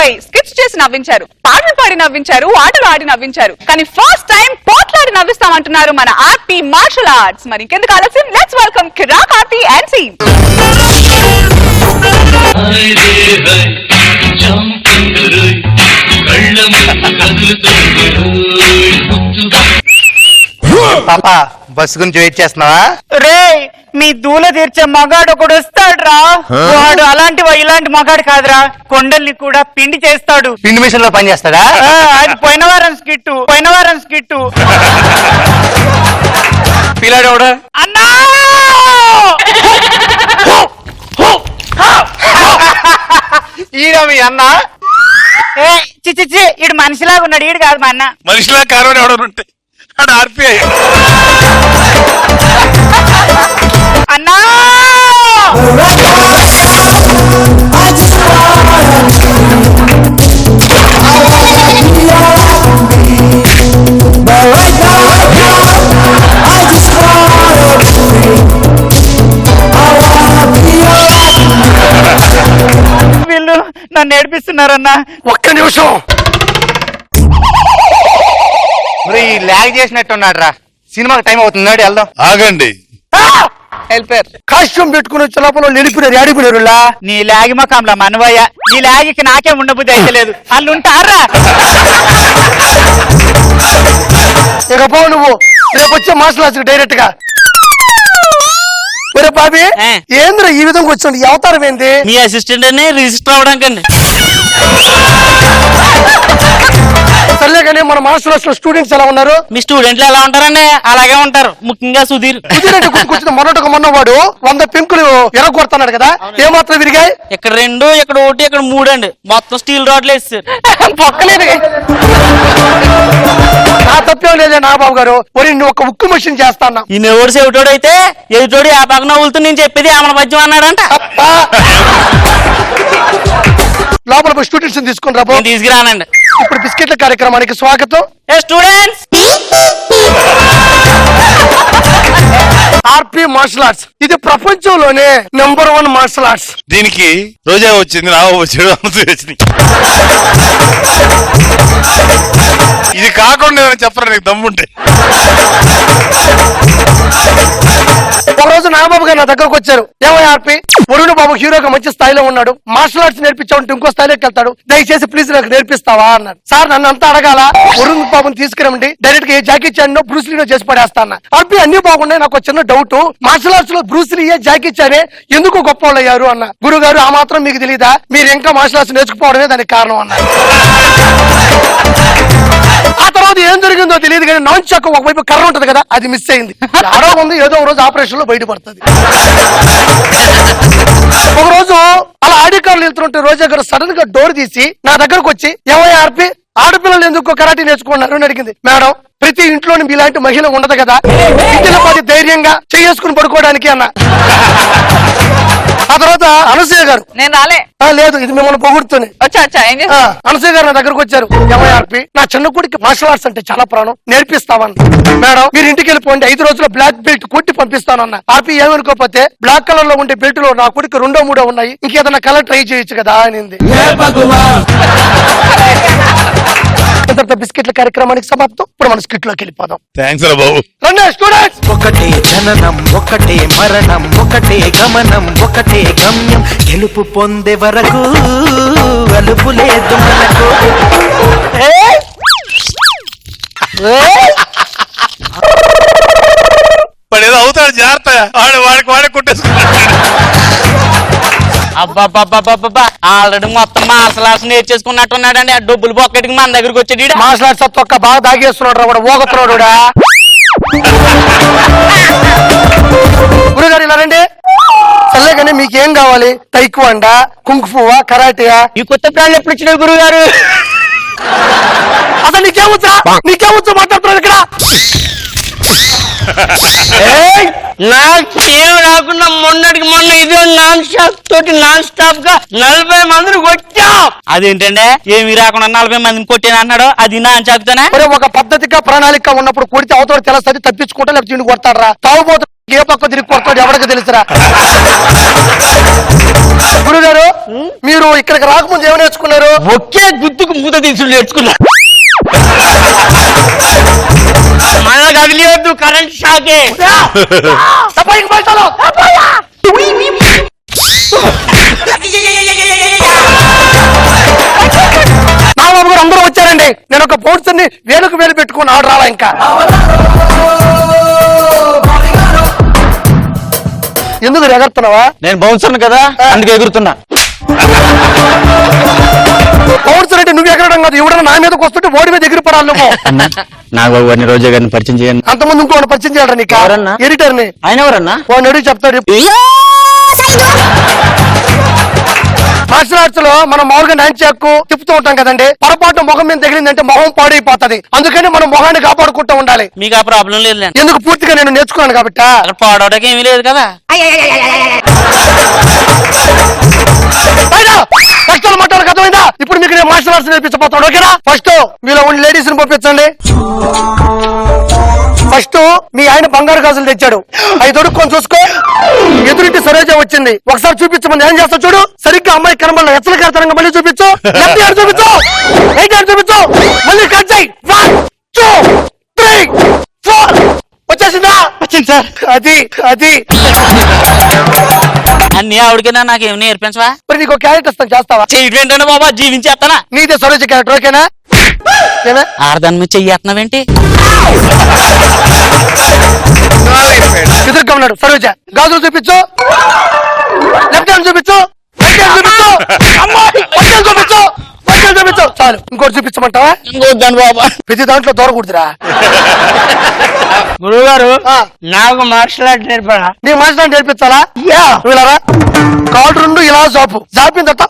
20 skits చేసి నవ్వించారు, పాటలు పాడి నవ్వించారు, ఆటలు ఆడి నవ్వించారు. కానీ ఫస్ట్ టైం పోట్లాడి నవ్విస్తామంటున్నారు మన ఆర్పి మార్షల్ ఆర్ట్స్. మరి ఇంకెందుకు ఆలస్యం, let's welcome Kiraak RP and team. పాపా బస్సు గురించి వెయిట్ చేస్తున్నావా? రే మీ దూల తీర్చే మగాడు ఒకడు వస్తాడురా. వాడు అలాంటి ఇలాంటి మగాడు కాదురా, కొండల్ని కూడా పిండి చేస్తాడు. పిండి మిషన్ లో పని చేస్తాడా? అది పోయిన వారం స్కిట్టు. పిల్లాడు ఎవడు? అన్నా ఈడ మీ అన్న? చిచ్చి ఈడు మనిషిలాగా ఉన్నాడు, ఈడు కాదు మా అన్న. మనిషిలా కారణం ఎవడనుంటే అది ఆర్పిఐ. అన్నా వీళ్ళు నన్ను ఏడిపిస్తున్నారన్నా. ఒక్క నిమిషం ల్యాగ్ చేసినట్టున్నాడు రా. సినిమాకి టైం అవుతుంది, వెళ్దాం. ఆగండి, హెల్పర్ కాస్ట్యూమ్ పెట్టుకుని వచ్చే లోపల నిలిపినారు, ఆడిపోయినారు. నీ లాగి మకంలా మనవయ్య, నీ లాగికి నాకే ఉండబుద్ధి అయితే లేదు. వాళ్ళు ఉంటారా? ఇక పో నువ్వు, రేపు వచ్చే మార్షల్ ఆర్ట్స్ డైరెక్ట్ గా. ఒరే బాబీ, ఏంద్ర ఈ విధంగా వచ్చి ఈ అవతారం ఏంది? మీ అసిస్టెంట్ అని రిజిస్టర్ అవడానికండి. సర్లే కానీ మన మార్షల్ ఆర్ట్స్ లో స్టూడెంట్స్ ఎలా ఉన్నారు? మీ స్టూడెంట్లు ఎలా ఉంటారండి? అలాగే ఉంటారు, ముఖ్యంగా సుధీర్. మొన్న వాడు 100 పెంకులు ఎరగొడుతున్నాడు కదా, ఏమాత్రం విరిగాయి? ఇక్కడ 2, ఇక్కడ 1, ఇక్కడ 3 అండి. మొత్తం స్టీల్ రాడ్లు వేస్తారు. పక్కలేదు. నా తప్పేం లేదే నా బాబు గారు. ఒరి నువ్వు ఒక ఉక్కు మిషన్ చేస్తాను. ఈ నెవడు చెవిటోడు అయితే ఎదుటోడు ఆ పక్కన నవ్వులుతూ నేను చెప్పేది ఆమె పద్యం అన్నాడంట. లోపల స్టూడెంట్స్ తీసుకుని రాబో. తీసుకురానండి. ఇప్పుడు బిస్కెట్ల కార్యక్రమానికి స్వాగతం. స్టూడెంట్స్, ఆర్పి మార్షల్ ఆర్ట్స్ ఇది ప్రపంచంలోనే నంబర్ 1 మార్షల్ ఆర్ట్స్. దీనికి రోజా వచ్చింది, రావు వచ్చాడు, అమృత వచ్చింది. ఇది కాకుండా ఏమైనా చెప్పరా నీకు దమ్ముంటే? ఒక రోజు నాగబాబు గారు నా దగ్గరకు వచ్చారు. ఏమయ్య ఆర్పి, వరుణ్ బాబు హీరోగా మంచి స్థాయిలో ఉన్నాడు, మార్షల్ ఆర్ట్స్ నేర్పించామంటే ఇంకో స్థాయిలోకి వెళ్తాడు, దయచేసి ప్లీజ్ నాకు నేర్పిస్తావా అన్నాడు. సార్ నన్ను అంతా అడగాల, వరుణ్ బాబుని తీసుకురమండి, డైరెక్ట్ గా ఏ జాకీ చాన్ బ్రూస్ లీనో చేసి పడేస్తా అన్న. ఆర్పి అన్ని బాగున్నాయి, నాకు చిన్న డౌట్, మార్షల్ ఆర్ట్స్ లో బ్రూస్ లీ జాకీ చానే ఎందుకు గొప్ప వాళ్ళు అయ్యారు అన్న. గురుగారు ఆ మాత్రం మీకు తెలియదా, మీరు ఇంకా మార్షల్ ఆర్ట్స్ నేర్చుకోవడమే దానికి కారణం అన్నారు. ఆ తర్వాత ఏం జరిగిందో తెలియదు కానీ నాన్ చాక్ ఒకవైపు కర్ర ఉంటది కదా, అది మిస్ అయింది. ఆరో ఉంది, ఏదో ఒక రోజు ఆపరేషన్ లో బయటపడుతుంది. ఒక రోజు అలా ఆడికారులు వెళ్తుంటే రోజా గారు సడన్ గా డోర్ తీసి నా దగ్గరకు వచ్చి, ఏమయ్య ఆర్పి, ఆడపిల్లలు ఎందుకు కరాటీ నేర్చుకున్నారు అని అడిగింది. మేడం, ప్రతి ఇంట్లోని మీలాంటి మహిళ ఉండదు కదా, ఇంటిలో పది ధైర్యంగా చేసుకుని పడుకోవడానికి అన్న. ఆ తర్వాత అనసూయ గారు, నేను రాలే. లేదు ఇది మిమ్మల్ని పొగుడుతూనే. అనసూయ గారు నా దగ్గరకు వచ్చారు. ఎంఐఆర్పి, నా చిన్న కొడుకు మార్షల్ ఆర్ట్స్ అంటే చాలా ప్రాణం, నేర్పిస్తామన్న. మేడం మీరు ఇంటికి వెళ్ళిపోండి, 5 రోజుల్లో బ్లాక్ బెల్ట్ కొట్టి పంపిస్తానన్న. ఆర్పి ఏమనుకోకపోతే బ్లాక్ కలర్ లో ఉండే బెల్ట్ లో నా కొడుకు 2, 3 ఉన్నాయి, ఇంకేదన్నా కలర్ ట్రై చేయొచ్చు కదా అనింది. బిస్కెట్ల కార్యక్రమానికి సమాప్తం. ఇప్పుడు మన స్కిట్ లోకి వెళ్ళిపోదాం. థాంక్స్ రా బాబు. స్టూడెంట్స్, ఒకటే జననం, ఒకటే మరణం, ఒకటే గమనం, ఒకటే గమ్యం, గెలుపు పొందే వరకు అలుపు లేదు మనకు. వాడు ఏదో అవుతాడు, జాగ్రత్త. వాడే కొట్టేసుకున్నాడు. అబ్బాబ్బాబ్బా, ఆల్రెడీ మొత్తం మార్షల్ ఆర్ట్స్ నేర్చేసుకున్నట్టున్నాడండి. ఆ డబ్బులు పొక్కటికి మన దగ్గరకు వచ్చాడు. మార్షల్ ఆర్ట్స్ ఒక్క బాగా దాగేస్తున్నాడు, కూడా ఓగతున్నాడు. గురుగారు ఇలా రండి. సర్లే కానీ మీకేం కావాలి? టైక్వాండా, కుంగ్ఫువా, కరాటియా? ఈ కొత్త ప్రాణులు ఎప్పుడు వచ్చినాయి గురుగారు? అసలు నీకేమొచ్చా మాట్లాడుతున్నాడు ఇక్కడ? నాకేం రాకుండా మొన్నటికి మొన్న ఇదే నాన్ స్టాప్ తోటి నాన్ స్టాప్ గా 40 మందిని కొట్టాం. అదేంటంటే ఏమి రాకుండా 40 మందిని కొట్టాను అన్నాడు. అది నాన్ స్టాప్తోనే. ఒక పద్ధతిగా ప్రణాళిక ఉన్నప్పుడు కొడితే అవతోడు తెలుస్తుంది, తప్పించుకుంటా లేకపోతే తిండి కొడతాడు రా. తాగుబోతు ఏ పక్క తిరిగి కొడతాడు ఎవరికి తెలుసురా. గురుగారు మీరు ఇక్కడికి రాకముందు ఏమి నేర్చుకున్నారు? ఒకే గుద్దుకు మూత తీసుడు నేర్చుకున్నా. మన కదిలియొద్దు, కరెంట్ షాకే. సఫాయికి బయటలో. నాగబాబు గారు అందరూ వచ్చారండి. నేను ఒక బౌన్సర్ ని వేలుకు వేలు పెట్టుకుని ఆర్డర్ రాలా ఇంకా. ఎందుకు ఎగరుతున్నావా? నేను బౌన్సర్ను కదా, అందుకే ఎగురుతున్నా. బౌన్సర్ అంటే నువ్వు ఎగరడం కాదు, ఎవడన్నా నా మీదకి వస్తుంటే ఓడి మీద ఎగిరి పడాలి నువ్వు. అన్న నాగబాబు గారిని రోజా గారిని పరిచయం చేయండి. అంతమంది ఇంకోటి పరిచయం చేయాలి నీకు. ఎవరన్నా? ఎడిటర్ ని. ఆయన ఎవరన్నా? వాడిని అడిగి చెప్తాడు. మార్షల్ ఆర్ట్స్ లో మనం మామూలుగా డాన్స్ చెక్కు తిప్పుతూ ఉంటాం కదండి. పొరపాటు మొహం మీద తగిలిందంటే మొహం పాడైపోతుంది. అందుకని మనం మొహాన్ని కాపాడుకుంటూ ఉండాలి. మీకు ఆ ప్రాబ్లం లేదు. ఎందుకు? పూర్తిగా నేను నేర్చుకున్నాను కాబట్టి. అక్కడ పాడవడానికి ఏమీ లేదు కదా. కష్టాలు మాట్లాడాలి, అర్థమైందా? ఇప్పుడు మీకు నేను మార్షల్ ఆర్ట్స్ నేర్పించబోతాను, ఓకేనా? ఫస్ట్ మీలో ఉన్న లేడీస్ ని పంపించండి. ఫస్ట్ మీ ఆయన బంగారు గాజులు తెచ్చాడు, అవి తొడుక్కొని చూసుకో. ఎదురింటి సరోజ వచ్చింది, ఒకసారి చూపించమని ఏం చేస్తా చూడు. సరిగ్గా అమ్మాయి కనబడ ఎచ్చల కడతారంగా మళ్ళీ చూపించు. లెఫ్ట్ హ్యాండ్ చూపించు, రైట్ హ్యాండ్ చూపించు, మళ్ళీ కట్ చేయి. 1 2 3 4 వచ్చేసిందా? వచ్చింది సార్. అది అది అన్ని ఆవిడకైనా నాకేం నేర్పించవా? మరి నీకు క్యారెక్టర్ ఇస్తాను, చేస్తావా? చెయ్యండి బాబా, జీవించేస్తానా? నీదే సరోజ క్యారెక్టర్, ఓకేనా? ఆడదాని మీద చెయ్యేస్తున్నావేంటి? ఎదురుగా ఉన్నాడు సరోజ. గాజులు చూపించు, లెఫ్ట్ హ్యాండ్ చూపించు, రైట్ హ్యాండ్ చూపించు, పక్కన చూపించు, పక్కన చూపించు. చాలు, ఇంకోటి చూపించమంటావా? ఇంకొద్దాను బాబా. ప్రతి దాంట్లో దూరకూడదురా. గురువు గారు నాకు మార్షల్ ఆర్ట్ నేర్పడా? నీ మార్షల్ నేర్పించాలా? వీళ్ళరా కాళ్ళు రెండు ఇలా జాపు జాపిన తర్వాత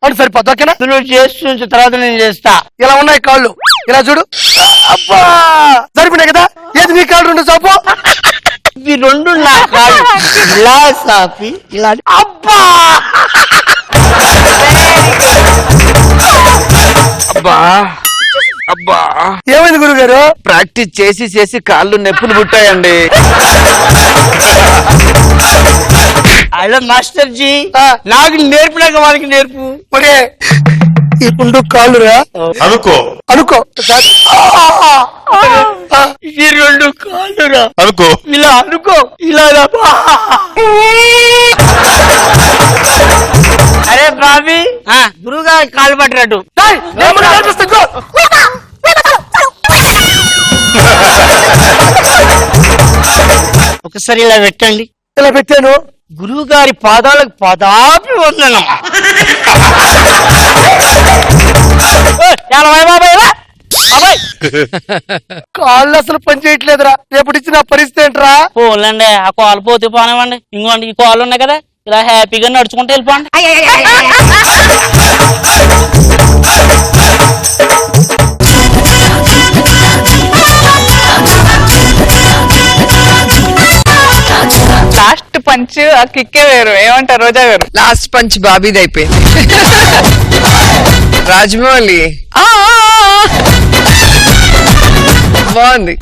అని సరిపోద్ది, ఓకేనా? నువ్వు చేస్తు తర్వాత నేను చేస్తా. ఇలా ఉన్నాయి కాళ్ళు, ఇలా చూడు. అబ్బా సరిపోయినాయి కదా. ఏది నీ కాళ్ళు రెండు జాపు? ఇవి రెండు నా కాళ్ళు ఇలా సాపి ఇలా. అబ్బా అబ్బా అబ్బా, ఏమైంది గురుగారు? ప్రాక్టీస్ చేసి చేసి కాళ్ళు నొప్పులు పుట్టాయండి. హలో మాస్టర్ జీ, నాకు నేర్పినాక వాళ్ళకి నేర్పు. ఒరే ఈ రెండు కాళ్ళురా అనుకో అనుకో. ఈ రెండు కాళ్ళురా అనుకో. ఇలా అనుకో, ఇలా ఇలా. అరే బాబీ, గురువుగా కాళ్ళు పట్టినట్టు. ఒకసారి ఇలా పెట్టండి. ఇలా పెట్టాను. గురువు గారి పాదాలకు పదాపి వందనం. కాళ్ళు అసలు పని చేయట్లేదురా. రేపటి ఇచ్చిన పరిస్థితి ఏంట్రా? పోలండి, ఆ కాలు పోతే పోనివ్వండి. ఇంకోండి ఈ కాళ్ళు ఉన్నాయి కదా, ఇలా హ్యాపీగా నడుచుకుంటూ వెళ్ళిపోండి. లాస్ట్ పంచ్ ఆ కిక్కే వేరు. ఏమంటారు రోజా గారు? లాస్ట్ పంచ్ బాబీది అయిపోయింది. రాజమౌళి బాగుంది.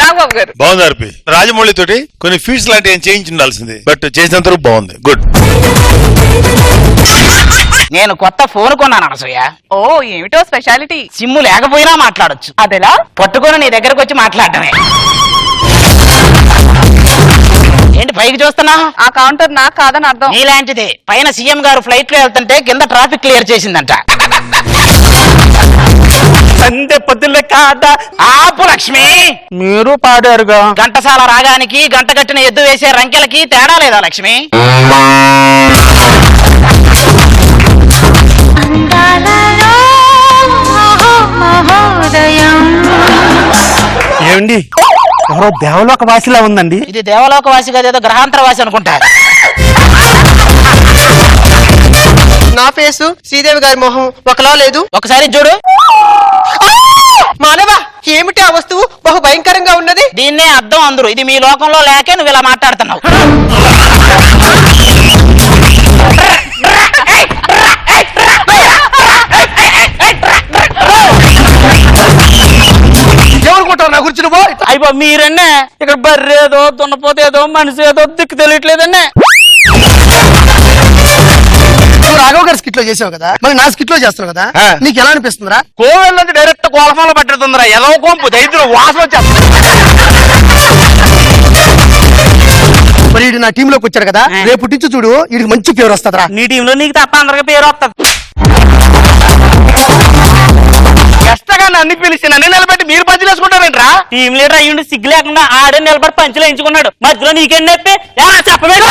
నాగబాబు గారు బాగుంది ఆర్పి. రాజమౌళి తోటి కొన్ని ఫీట్స్ లాంటి ఏం చేయించి ఉండాల్సింది, బట్ చేసినంత వరకు బాగుంది. గుడ్. నేను కొత్త ఫోన్ కొన్నాను అనసూయ. ఓ ఏమిటో స్పెషాలిటీ? సిమ్ము లేకపోయినా మాట్లాడొచ్చు. అదెలా? పట్టుకొని నీ దగ్గరకు వచ్చి మాట్లాడటమే. ఏంటి పైకి చూస్తున్నా? ఆ కౌంటర్ నాకు కాదని అర్థం. నీలాంటిదే. పైన సీఎం గారు ఫ్లైట్ లో వెళ్తుంటే కింద ట్రాఫిక్ క్లియర్ చేసిందంట. సందే పొద్దులే కాదా ఆపు లక్ష్మి. మీరు పాడారుగా. ఘంటసాల రాగానికి గంట కట్టిన ఎద్దు వేసే రంకెలకి తేడా లేదా లక్ష్మి? ఏమండి, ఎవరో దేవలోక వాసిలా ఉందండి. ఇది దేవలోక వాసి కాదు, ఏదో గ్రహాంతర వాసి అనుకుంటా. నా ఫేసు శ్రీదేవి గారి మొహం ఒకలా లేదు. ఒకసారి చూడు. మానవా, ఏమిటి ఆ వస్తువు? బహు భయంకరంగా ఉన్నది. దీన్నే అర్థం అందరూ. ఇది మీ లోకంలో లేకే నువ్వు ఇలా మాట్లాడుతున్నావు. ఏమనుకుంటావు నా గురించి నువ్వు? అయిపో మీరండి ఇక్కడ బర్రె ఏదో దున్నపోతే ఏదో మనిషి ఏదో దిక్కు తెలియట్లేదండి. నువ్వు రాఘవ్ గారి స్కిట్ లో చేసావు కదా, మరి నా స్కిట్ లో చేస్తావు కదా, ఆ. నీకు ఎలా అనిపిస్తుందిరా? కోవెల్ నుంచి డైరెక్ట్ కోలఫంలో పట్టేస్తుందిరా ఎలా కొంపు దైత్రం వాసన వచ్చేస్తుంది. మరి వీడు నా టీమ్ లోకి వచ్చాడు కదా, రేపు నుంచి చూడు వీడికి మంచి పేరు వస్తుందిరా. నీ టీంలో నీకు తప్ప అందరికి పేరు వస్తుంది. ఎష్టగా నన్ను పిలిచి నన్ను నిలబెట్టి మీరు పంచులు వేసుకుంటారేంట్రా? టీం లీడర్ అయ్యుండి సిగ్గు లేకుండా ఆడే నిలబడి పంచులు ఎంచుకున్నాడు. మధ్యలో నీకేం చెప్పి చెప్పలేదు.